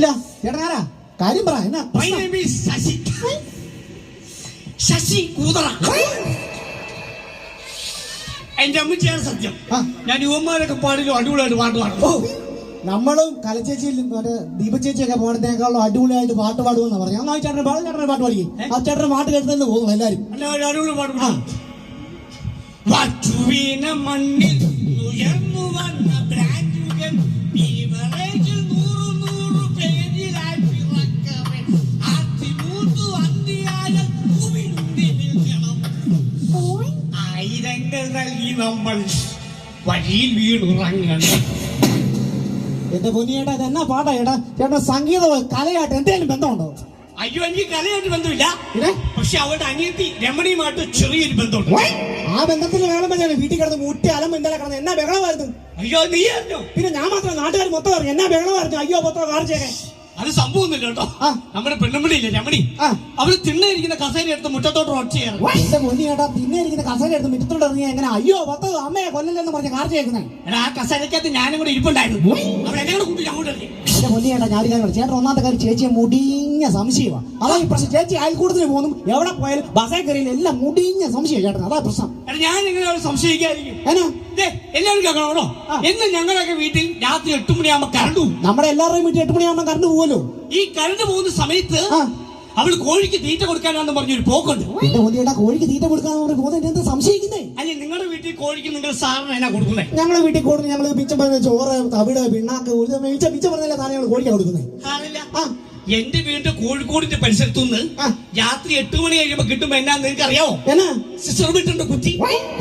ഇല്ല ചേട്ടനാരാ കാര്യം പറ എന്നാ ശശി ശശി കൂതറ. എന്റെ അമ്മച്ചിയാണ് സത്യം. ഞാൻ യുവന്മാരൊക്കെ പാടിലും അടിപൊളിയായിട്ട് പാട്ട് പാടും. നമ്മളും കലച്ചേച്ചിയിലും മറ്റേ ദീപചേച്ചിയൊക്കെ പാടുന്നേക്കാളും അടിപൊളിയായിട്ട് പാട്ട് പാടുമെന്നാ പറഞ്ഞു. എന്നാ ചേട്ടനെ ചേട്ടനെ പാട്ട് പാടിക്കും. ആ ചേട്ടനെ പാട്ട് കേട്ടെന്ന് പോകുന്നു എല്ലാരും. അടിപൊളി പാട്ട് വച്ചുവീന മണ്ണിൽ ഉയർന്നു വന്ന ബ്രാൻഡുകൾ ബീവറേജിൽ 100 പേരിലായി പിറക്കവേ അതിമൂത്തു അന്തിയായ ഭൂമിയുണ്ടി നിൽക്കണം. ആയിരങ്ങൾ നൽകി നമ്മൾ വഴിയിൽ വീണുറങ്ങണം. എന്റെ പൊന്നിയേട്ടാ ഇതെന്നാ പാട്ടാ ചേട്ടാ? ചേട്ടൻ സംഗീത കലയായിട്ട് എന്തെങ്കിലും ബന്ധമുണ്ടോ? അയ്യോ, എനിക്ക് കലയായിട്ട് ബന്ധമില്ല. പക്ഷെ അവരുടെ അനിയത്തി രമണിയുമായിട്ട് ചെറിയൊരു ബന്ധമുണ്ട്. ആ ബന്ധത്തിൽ വേണം ഞാൻ വീട്ടിൽ കിടന്ന് മുട്ടി അലമ്പ് ഇന്നലെ കിടന്ന് എന്നാ ബഹളമായിരുന്നു. അയ്യോ, നീ അറിഞ്ഞോ? പിന്നെ ഞാൻ മാത്രം നാട്ടുകാർ മൊത്തം അറിഞ്ഞു എന്നാ ബഹളമായിരുന്നു. അയ്യോ പത്രം കാണിച്ചേക്കെ അത് സംഭവമൊന്നുമില്ല കേട്ടോ. നമ്മുടെ പെണ്ണുമ്പിടിയില്ലേ രമണി, അവള് തിണ്ണയിരിക്കുന്ന കസേര എടുത്ത് മുറ്റത്തോട്ട് ഒറ്റയാണ്. എന്റെ പൊന്നി ചേട്ടാ, തിണ്ണയിരിക്കുന്ന കസേര എടുത്ത് മുറ്റത്തോട്ട് ഇറങ്ങിയ എങ്ങനെ അയ്യോ പത്ത് അമ്മയെ കൊല്ലല്ലെന്ന് പറഞ്ഞ കാർ ചേക്കുന്നേ. ആ കസേരക്കകത്ത് ഞാനും കൂടെ ഇരിപ്പുണ്ടായിരുന്നു. അവൾ എന്നെ കൂടെ കൂട്ടി അങ്ങോട്ട് ഇറങ്ങി. എന്റെ പൊന്നി ചേട്ടാ, ഞാൻ കാര്യം ചേട്ടൻ ഒന്നാമത്തെ കാര്യം ചേച്ചിയെ മുടിഞ്ഞ സംശയമാണ്. അതാ ഈ പ്രശ്നം. ചേച്ചി അയൽക്കൂടത്തിന് പോകുന്നു, എവിടെ പോയാലും ബസ്സേ കയറിയില്ല, എല്ലാം മുടിഞ്ഞ സംശയം ചേട്ടൻ. അതാ പ്രശ്നം. ഞാൻ എങ്ങനെ സംശയിക്കാതിരിക്കും? എല്ലാവരും കേൾക്കണോ? എന്ന് ഞങ്ങളൊക്കെ വീട്ടിൽ രാത്രി 8 മണിയാകുമ്പോ കറണ്ട് പോകും. നമ്മുടെ എല്ലാവരുടെയും വീട്ടിൽ 8 മണിയാകുമ്പോ കറണ്ട് പോകുമല്ലോ. ഈ കറണ്ട് പോകുന്ന സമയത്ത് അവള് കോഴിക്ക് തീറ്റ കൊടുക്കാനാന്ന് പറഞ്ഞൊരു പോക്കുണ്ട്. എന്റെ പൊന്നിയേട്ടാ, കോഴിക്ക് തീറ്റ കൊടുക്കാന്ന് പോകുന്നത് എന്താ സംശയിക്കുന്നേ? അല്ലെ, നിങ്ങളുടെ വീട്ടിൽ കോഴിക്ക് നിങ്ങൾ സാറിന് എന്നാ കൊടുക്കുന്നേ? ഞങ്ങളെ വീട്ടിൽ കൊടുക്കും. ഞങ്ങള് മിച്ചം പറഞ്ഞ ചോറ്, തവിട്, പിണ്ണാക്ക്, മിച്ചം പറഞ്ഞ സാധനങ്ങൾ കോഴിക്കാ കൊടുക്കുന്നത്. എന്റെ വീടിന്റെ കോഴിക്കോടിന്റെ പരിസരത്തുനിന്ന് രാത്രി 8 മണി കഴിയുമ്പോ കിട്ടുമ്പോ എന്നാന്ന് നിങ്ങൾക്ക് അറിയാവോ? സിസ്റ്റർ വീട്ടിന്റെ കുറ്റി,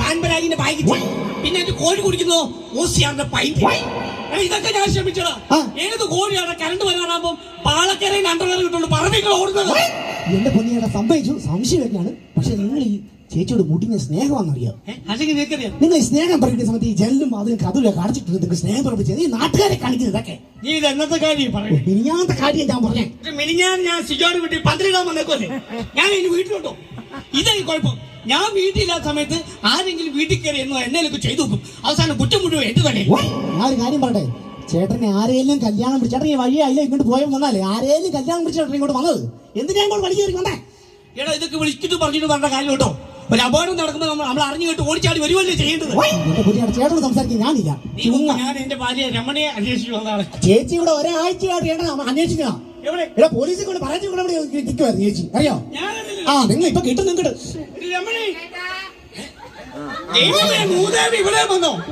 പാൻപരാഗിന്റെ പായ്ക്ക്, പിന്നെ എന്റെ കോഴി കുടിക്കുന്നതോ ഓസിയാറിന്റെ പൈപ്പ്. ഇതൊക്കെ ഞാൻ ശ്രമിച്ചടാ. ഏത് കോഴിയാണ് കറണ്ട് വരാറാകുമ്പോ പാലക്കരയിൽ അണ്ടർവെയർ കിട്ടുള്ളൂ പറമ്പികൾ ഓടുന്നത്. എന്റെ പൊന്നിയുടെ സംഭവിച്ചു സംശയമൊക്കെയാണ്. പക്ഷെ നിങ്ങൾ ഈ ചേച്ചിയോട് മുടിഞ്ഞ സ്നേഹമാണെന്നറിയാം. അല്ലെങ്കിൽ നിനക്കറിയാം, നിങ്ങൾ ഈ സ്നേഹം പറയുന്ന സമയത്ത് ഈ ജനലും അതിന് കഥകളെ കാണിച്ചിട്ടുണ്ട്. നിങ്ങൾക്ക് സ്നേഹം പ്രവർത്തിച്ചത് ഈ നാട്ടുകാരെ കാണിക്കുന്നത് ഇതൊക്കെ. നീ ഇത് എന്നത്തെ കാര്യം പറയും? മിനിഞ്ഞാത്ത കാര്യം ഞാൻ പറഞ്ഞേ. ഞാൻ സിജോയുടെ വീട്ടിൽ 12 വന്നേക്കല്ലേ, ഞാൻ ഇനി വീട്ടിലുണ്ടോ? ഇതേ കുഴപ്പം. ഞാൻ വീട്ടിലില്ലാത്ത സമയത്ത് ആരെങ്കിലും വീട്ടിൽ കയറി എന്നോ എന്നേലൊക്കെ ചെയ്തു നോക്കും. അവസാനം കുറ്റം മുഴുവൻ എന്ത് തന്നെ. ഞാൻ ഒരു കാര്യം പറയട്ടെ, ചേട്ടനെ ആരെയും കല്യാണം പിടിച്ച് ചേട്ടൻ ഈ വഴിയെ അല്ല ഇങ്ങോട്ട് പോയാൽ വന്നാലേ ആരെയും കല്യാണം പിടിച്ച് ചേട്ടൻ ഇങ്ങോട്ട് വന്നത് എന്തിനാ ഇങ്ങോട്ട് വലിച്ചു കയറി വന്നേ? എടാ, ഇതൊക്കെ വിളിച്ചിട്ട് പറഞ്ഞിട്ട് പറഞ്ഞ കാര്യം കേട്ടോ. ഒരു അപകടം നടക്കുമ്പോൾ നമ്മൾ അറിഞ്ഞു കേട്ട് ഓടിച്ചാടി വരുവല്ലേ ചെയ്യേണ്ടത്. ചേട്ടനോട് സംസാരിക്കാൻ ഞാനില്ല. ഞാൻ എന്റെ ഭാര്യ രമണിയെ അന്വേഷിച്ചു വന്നതാണ്. ചേച്ചി ഇവിടെ ഒരാഴ്ചയായിട്ട് അന്വേഷിക്കുക. ഇവിടെ പോലീസിൽ കൊണ്ട് പറഞ്ഞു കൂടെ നിൽക്കുമായിരുന്നു ചേച്ചി, അറിയോ? നിങ്ങൾ ഇപ്പൊ കിട്ടും. രമണി ഇവിടെ വന്നോ?